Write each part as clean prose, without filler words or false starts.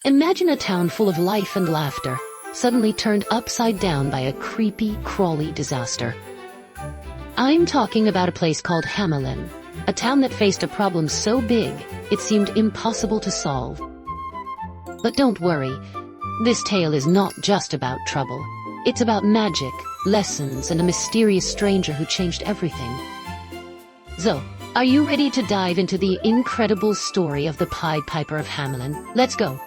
Imagine a town full of life and laughter, suddenly turned upside down by a creepy, crawly disaster. I'm talking about a place called Hamlan, a town that faced a problem so big, it seemed impossible to solve. But don't worry, this tale is not just about trouble. It's about magic, lessons, and a mysterious stranger who changed everything. So, are you ready to dive into the incredible story of the Pied Piper of Hamelin? Let's go.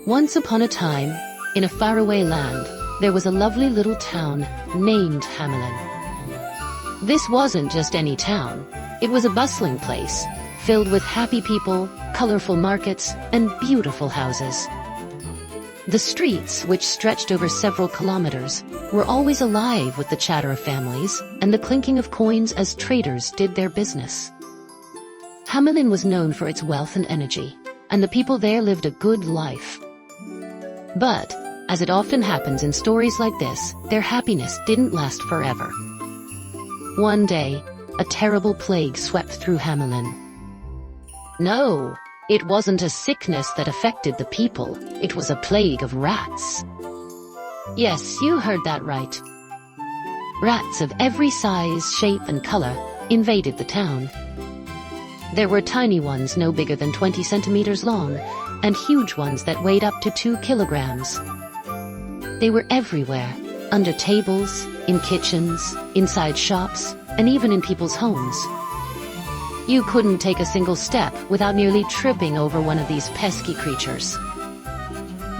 Once upon a time, in a faraway land, there was a lovely little town named Hamlan. This wasn't just any town. It was a bustling place, filled with happy people, colorful markets, and beautiful houses. The streets, which stretched over several kilometers, were always alive with the chatter of families and the clinking of coins as traders did their business. Hamlin was known for its wealth and energy, and the people there lived a good life. But, as it often happens in stories like this, their happiness didn't last forever. One day, a terrible plague swept through Hamlin. No, it wasn't a sickness that affected the people, it was a plague of rats. Yes, you heard that right. Rats of every size, shape, and color invaded the town. There were tiny ones no bigger than 20 centimeters long, and huge ones that weighed up to 2 kilograms. They were everywhere, under tables, in kitchens, inside shops, and even in people's homes. You couldn't take a single step without nearly tripping over one of these pesky creatures.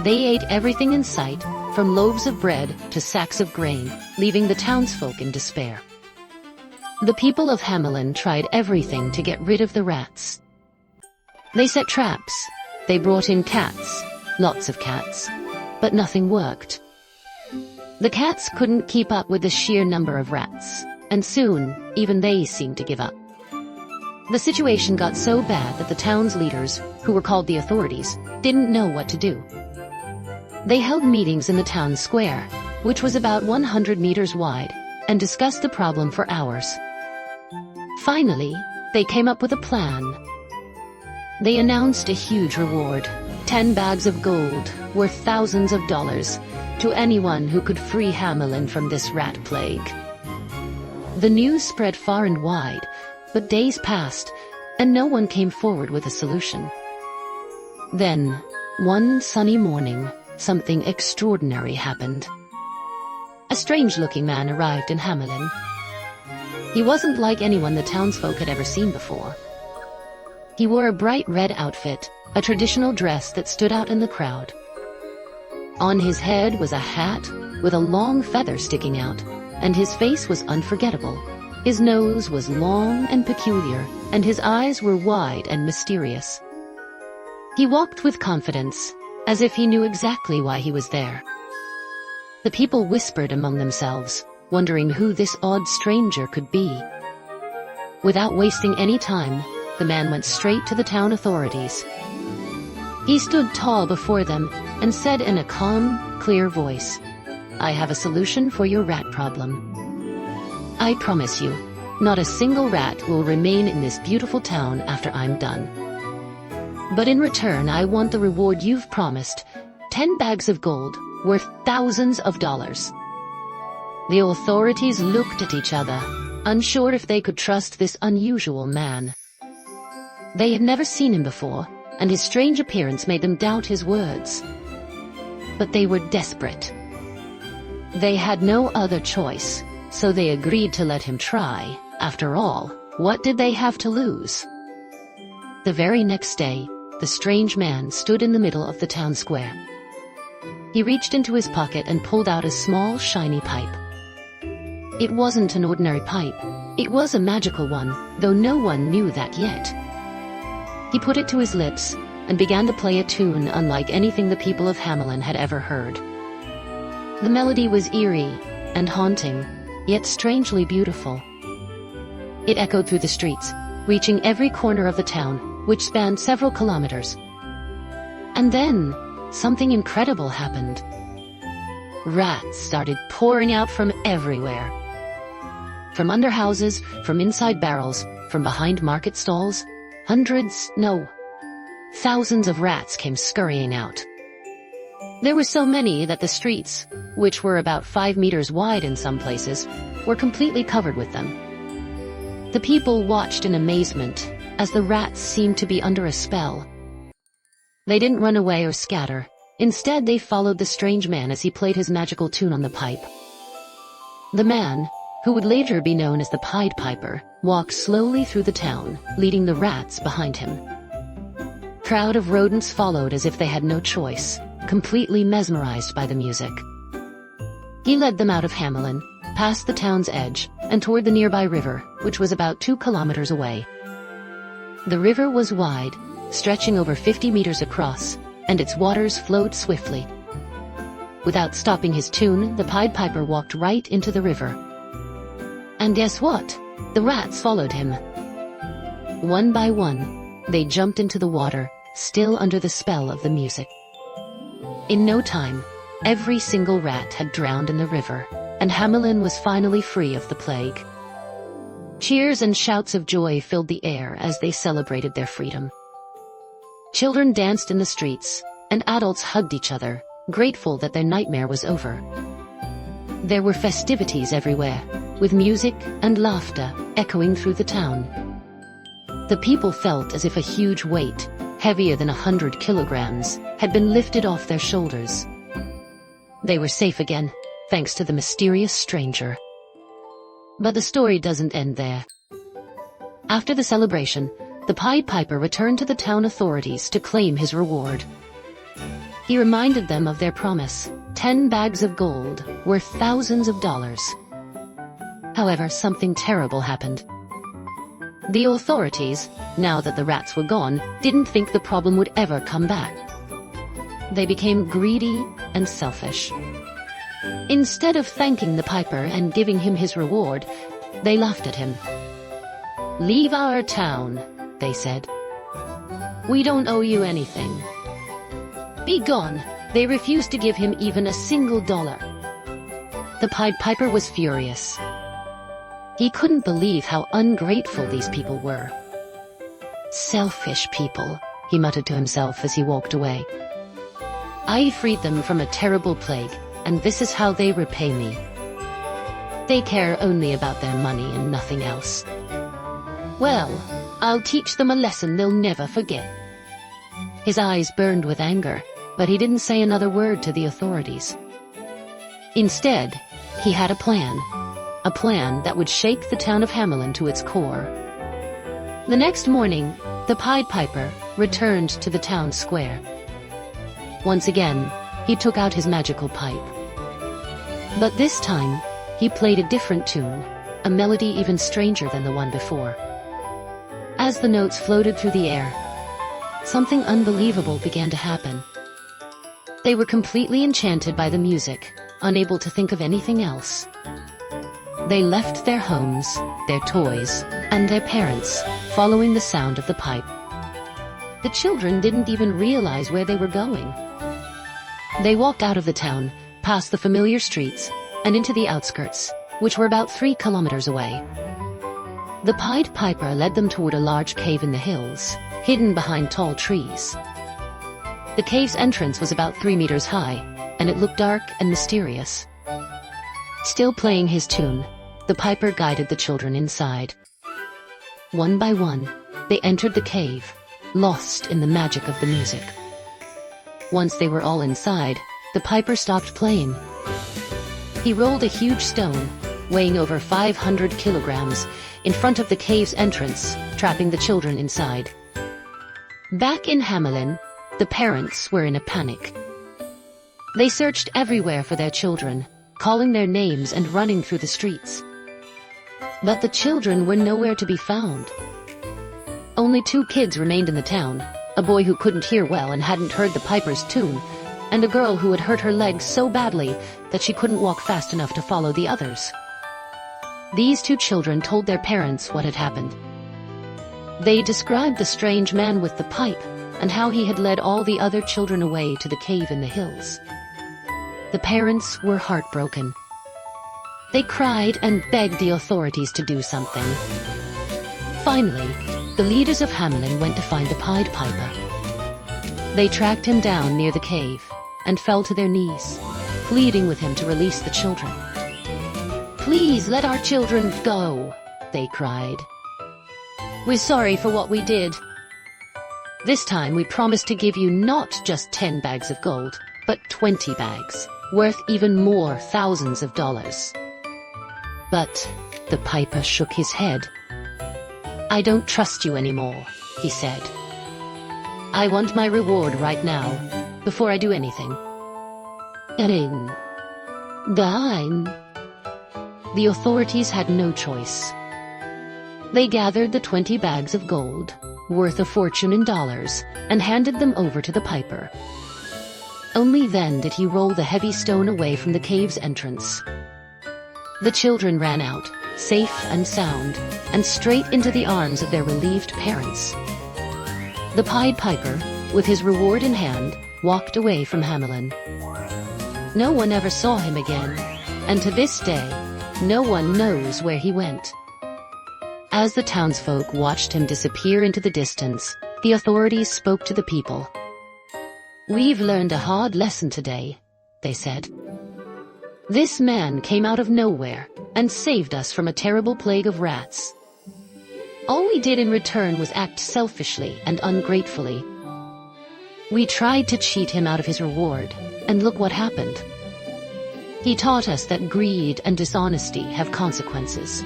They ate everything in sight, from loaves of bread to sacks of grain, leaving the townsfolk in despair. The people of Hamlin tried everything to get rid of the rats. They set traps, they brought in cats, lots of cats, but nothing worked. The cats couldn't keep up with the sheer number of rats, and soon, even they seemed to give up. The situation got so bad that the town's leaders, who were called the authorities, didn't know what to do. They held meetings in the town square, which was about 100 meters wide, and discussed the problem for hours. Finally, they came up with a plan. They announced a huge reward, 10 bags of gold, worth thousands of dollars, to anyone who could free Hamlin from this rat plague. The news spread far and wide, but days passed, and no one came forward with a solution. Then, one sunny morning, something extraordinary happened. A strange-looking man arrived in Hamlin. He wasn't like anyone the townsfolk had ever seen before. He wore a bright red outfit, a traditional dress that stood out in the crowd. On his head was a hat with a long feather sticking out, and his face was unforgettable. His nose was long and peculiar, and his eyes were wide and mysterious. He walked with confidence, as if he knew exactly why he was there. The people whispered among themselves, wondering who this odd stranger could be. Without wasting any time, the man went straight to the town authorities. He stood tall before them and said in a calm, clear voice, "I have a solution for your rat problem. I promise you, not a single rat will remain in this beautiful town after I'm done. But in return, I want the reward you've promised, 10 bags of gold, worth thousands of dollars." The authorities looked at each other, unsure if they could trust this unusual man. They had never seen him before, and his strange appearance made them doubt his words. But they were desperate. They had no other choice, so they agreed to let him try. After all, what did they have to lose? The very next day, the strange man stood in the middle of the town square. He reached into his pocket and pulled out a small, shiny pipe. It wasn't an ordinary pipe. It was a magical one, though no one knew that yet. He put it to his lips and began to play a tune unlike anything the people of Hamlin had ever heard. The melody was eerie and haunting, yet strangely beautiful. It echoed through the streets, reaching every corner of the town, which spanned several kilometers. And then, something incredible happened. Rats started pouring out from everywhere. From under houses, from inside barrels, from behind market stalls, hundreds, no, thousands of rats came scurrying out. There were so many that the streets, which were about 5 meters wide in some places, were completely covered with them. The people watched in amazement as the rats seemed to be under a spell. They didn't run away or scatter. Instead, they followed the strange man as he played his magical tune on the pipe. The man, who would later be known as the Pied Piper, walked slowly through the town, leading the rats behind him. A crowd of rodents followed as if they had no choice, completely mesmerized by the music. He led them out of Hamlan, past the town's edge, and toward the nearby river, which was about 2 kilometers away. The river was wide, stretching over 50 meters across, and its waters flowed swiftly. Without stopping his tune, the Pied Piper walked right into the river. And guess what? The rats followed him. One by one, they jumped into the water, still under the spell of the music. In no time, every single rat had drowned in the river, and Hamlan was finally free of the plague. Cheers and shouts of joy filled the air as they celebrated their freedom. Children danced in the streets, and adults hugged each other, grateful that their nightmare was over. There were festivities everywhere, with music and laughter echoing through the town. The people felt as if a huge weight, heavier than 100 kilograms, had been lifted off their shoulders. They were safe again, thanks to the mysterious stranger. But the story doesn't end there. After the celebration, the Pied Piper returned to the town authorities to claim his reward. He reminded them of their promise, 10 bags of gold, worth thousands of dollars. However, something terrible happened. The authorities, now that the rats were gone, didn't think the problem would ever come back. They became greedy and selfish. Instead of thanking the piper and giving him his reward, they laughed at him. "Leave our town," they said. "We don't owe you anything." "Be gone." They refused to give him even a single dollar. The Pied Piper was furious. He couldn't believe how ungrateful these people were. "Selfish people," he muttered to himself as he walked away. "I freed them from a terrible plague, and this is how they repay me. They care only about their money and nothing else. Well, I'll teach them a lesson they'll never forget." His eyes burned with anger, but he didn't say another word to the authorities. Instead, he had a plan that would shake the town of Hamlan to its core. The next morning, the Pied Piper returned to the town square. Once again, he took out his magical pipe. But this time, he played a different tune, a melody even stranger than the one before. As the notes floated through the air, something unbelievable began to happen. They were completely enchanted by the music, unable to think of anything else. They left their homes, their toys, and their parents, following the sound of the pipe. The children didn't even realize where they were going. They walked out of the town, past the familiar streets, and into the outskirts, which were about 3 kilometers away. The Pied Piper led them toward a large cave in the hills, hidden behind tall trees. The cave's entrance was about 3 meters high, and it looked dark and mysterious. Still playing his tune, the piper guided the children inside. One by one, they entered the cave, lost in the magic of the music. Once they were all inside, the piper stopped playing. He rolled a huge stone, weighing over 500 kilograms, in front of the cave's entrance, trapping the children inside. Back in Hamlan, the parents were in a panic. They searched everywhere for their children, calling their names and running through the streets. But the children were nowhere to be found. Only 2 kids remained in the town, a boy who couldn't hear well and hadn't heard the piper's tune, and a girl who had hurt her leg so badly that she couldn't walk fast enough to follow the others. These 2 children told their parents what had happened. They described the strange man with the pipe and how he had led all the other children away to the cave in the hills. The parents were heartbroken. They cried and begged the authorities to do something. Finally, the leaders of Hamlan went to find the Pied Piper. They tracked him down near the cave and fell to their knees, pleading with him to release the children. "Please let our children go," they cried. "We're sorry for what we did. This time we promise to give you not just 10 bags of gold, but 20 bags, worth even more thousands of dollars." But the piper shook his head. "I don't trust you anymore," he said. "I want my reward right now, before I do anything." Dine. The authorities had no choice. They gathered the 20 bags of gold, worth a fortune in dollars, and handed them over to the piper. Only then did he roll the heavy stone away from the cave's entrance. The children ran out, safe and sound, and straight into the arms of their relieved parents. The Pied Piper, with his reward in hand, walked away from Hamlan. No one ever saw him again, and to this day, no one knows where he went. As the townsfolk watched him disappear into the distance, the authorities spoke to the people. "We've learned a hard lesson today," they said. "This man came out of nowhere and saved us from a terrible plague of rats. All we did in return was act selfishly and ungratefully. We tried to cheat him out of his reward, and look what happened. He taught us that greed and dishonesty have consequences.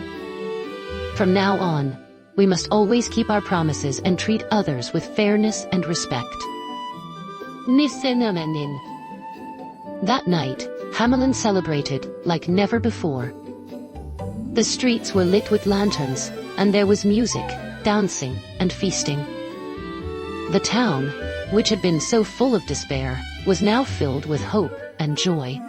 From now on, we must always keep our promises and treat others with fairness and respect." That night, Hamlan celebrated like never before. The streets were lit with lanterns, and there was music, dancing, and feasting. The town, which had been so full of despair, was now filled with hope and joy.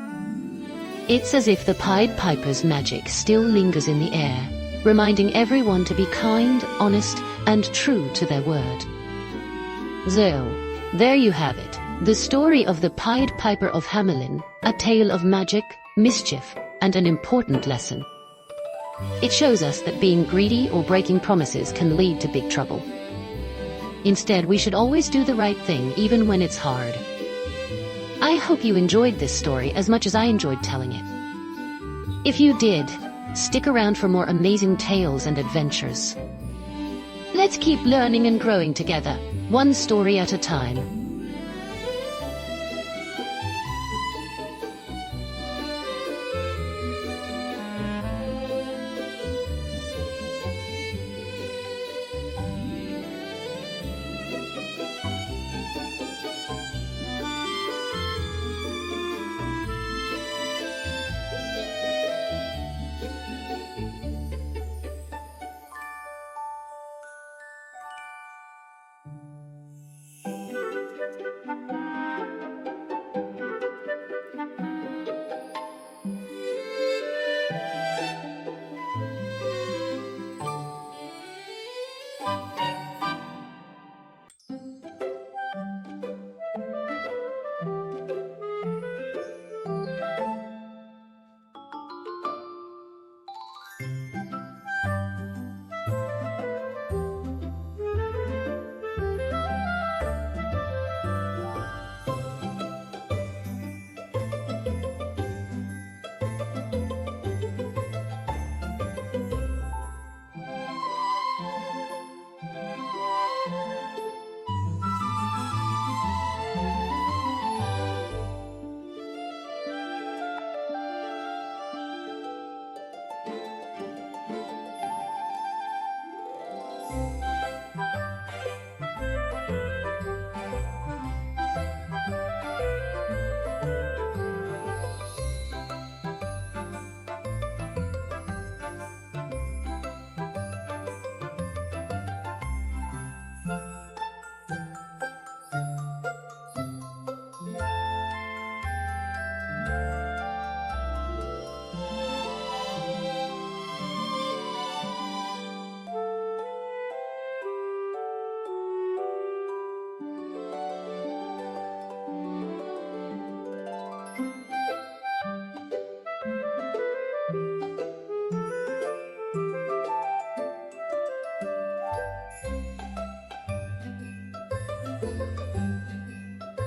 It's as if the Pied Piper's magic still lingers in the air, reminding everyone to be kind, honest, and true to their word. So, there you have it, the story of the Pied Piper of Hamelin, a tale of magic, mischief, and an important lesson. It shows us that being greedy or breaking promises can lead to big trouble. Instead, we should always do the right thing even when it's hard. I hope you enjoyed this story as much as I enjoyed telling it. If you did, stick around for more amazing tales and adventures. Let's keep learning and growing together, one story at a time.